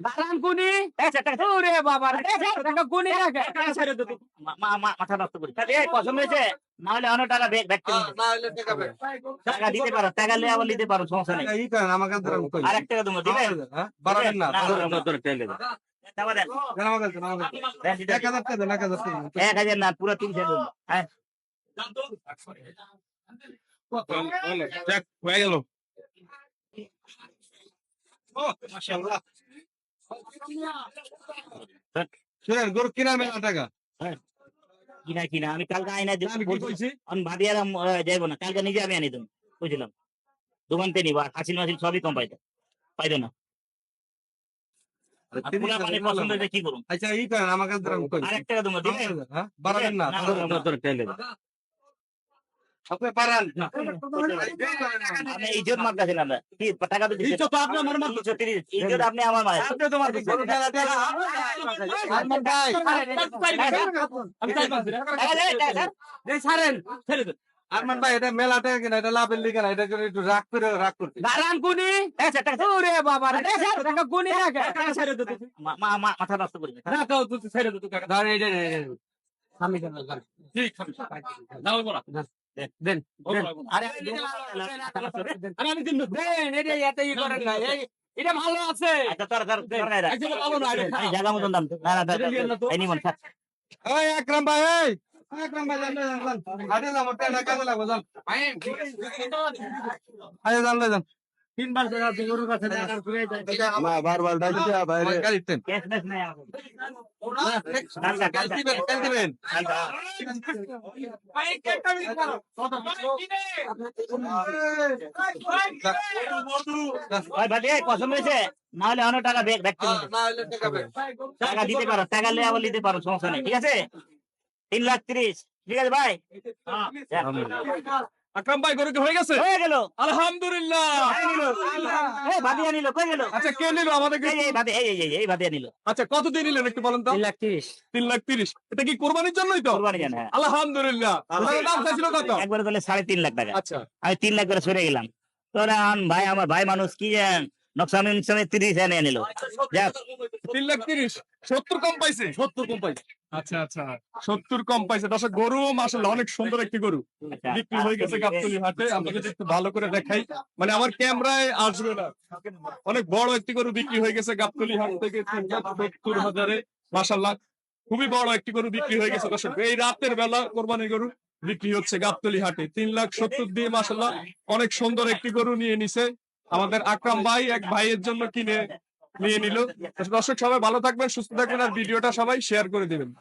দাঁড়ান কোনি ওরে বাবা রে টাকা কোনি রাখে মাথা নষ্ট করি পছন্দ হয়েছে না হলে অনেক টাকা ব্যাগ টাকা দিতে পারো টাকা নিয়ে আবার নিতে পারো সমস্যা নেই আর এক টাকা তোমার দিবে বাড়াবেন না এক হাজার না পুরো 300 হ্যাঁ হয়ে গেল গরু কিনা মেলা টাকা কিনা কিনা আমি কালকে আইনা দিব আমি কি কইছি আমি ভাবি আর যাইবো না কালকে নিজে আমি আনি দেবো বুঝলাম দোকানতে নিবা হাসিল মাসিল সবই কম পাইতো না মানে পছন্দ হয়েছে কি করুন আচ্ছা এই করেন আমাকে আর এক টাকা তোমার দিবে বাড়াবেন না আপনি পারেন আমি ইজ্জত মারতেছি না কি টাকা তো ইজ্জত তো আপনি আমার মারতেছেন। 130 ইজ্জত আপনি আমার মার আপনি তো মারতেছেন। আরমান ভাই আমি চাই পাচ্ছি টাকা ছাড়েন ছেড়ে দেন আরমান ভাই এটা মেলা টাকা কিনা এটা লাভের লিখে না এটা একটু রাগ করতে দাঁড়ান কোনি ওরে বাবা রে টাকা কোনি রাখে ছেড়ে দেন মাথা নষ্ট করি রাখাও তুই ছেড়ে দেন টাকা ধর এই আমি কেন ঠিক দাও বলা দেন আরে আরে আমি দিন দেন এটা এত ই করেন না এটা ভালো আছে আচ্ছা তোর একদম ভালো না জায়গা মতন দাম না এই নিমন থাক এই আকরাম ভাই এই আকরাম ভাই জান আরে না মোটা টাকা লাগবে জান আরে জান জান তিনবার টাকা গরুর কাছে না বারবার ডাকতে বাইরে গাড়িতে ক্যাশ ম্যাশ নাই কাল দিবেন পছন্দ হয়েছে না হলে অনেক টাকা ব্যাগ টাকা দিতে পারো টাকা নিয়ে আবার নিতে পারো সমস্যা নেই ঠিক আছে 3,30,000 ঠিক আছে ভাই আকরাম ভাই গরু কি হয়ে গেছে হয়ে গেল আলহামদুলিল্লাহ ভাবিয়া নিল কই গেল আচ্ছা কে নিল আমাদের এই ভাবিয়া নিল আচ্ছা কত দিয়ে নিলেন একটু বলেন তো 3,30,000 3,30,000 এটা কি কোরবানির জন্যই তো কোরবানি জান হ্যাঁ আলহামদুলিল্লাহ দাম চাইছিল কত একবারে তাহলে 3.5 লাখ টাকা আচ্ছা আমি 3 লাখ করে সরে গেলাম তোরা ভাই আমার ভাই মানুষ কি জান নকশামি 30 এনে নিল যাক 3,30,000 70 কম পাইছে 70 কম পাইছে আচ্ছা আচ্ছা 70 কম পাইছে দর্শক গরু মাশাআল্লাহ অনেক সুন্দর একটি গরু বিক্রি হয়ে গেছে গাবতলী হাটে আমরা যদি একটু ভালো করে দেখাই মানে আমার ক্যামেরায় আসবে না অনেক বড় একটি গরু বিক্রি হয়ে গেছে গাবতলী হাট থেকে 3,70,000 মাশাআল্লাহ খুবই বড় একটি গরু বিক্রি হয়ে গেছে দর্শক এই রাতের বেলা কোরবানি গরু বিক্রি হচ্ছে গাবতলী হাটে 3,70,000 দিয়ে মাশাআল্লাহ অনেক সুন্দর একটি গরু নিয়ে নিছে আমাদের আকরাম ভাই এক ভাইয়ের জন্য কিনে নিয়ে নিল দর্শক সবাই ভালো থাকবেন সুস্থ থাকবেন আর ভিডিওটা সবাই শেয়ার করে দিবেন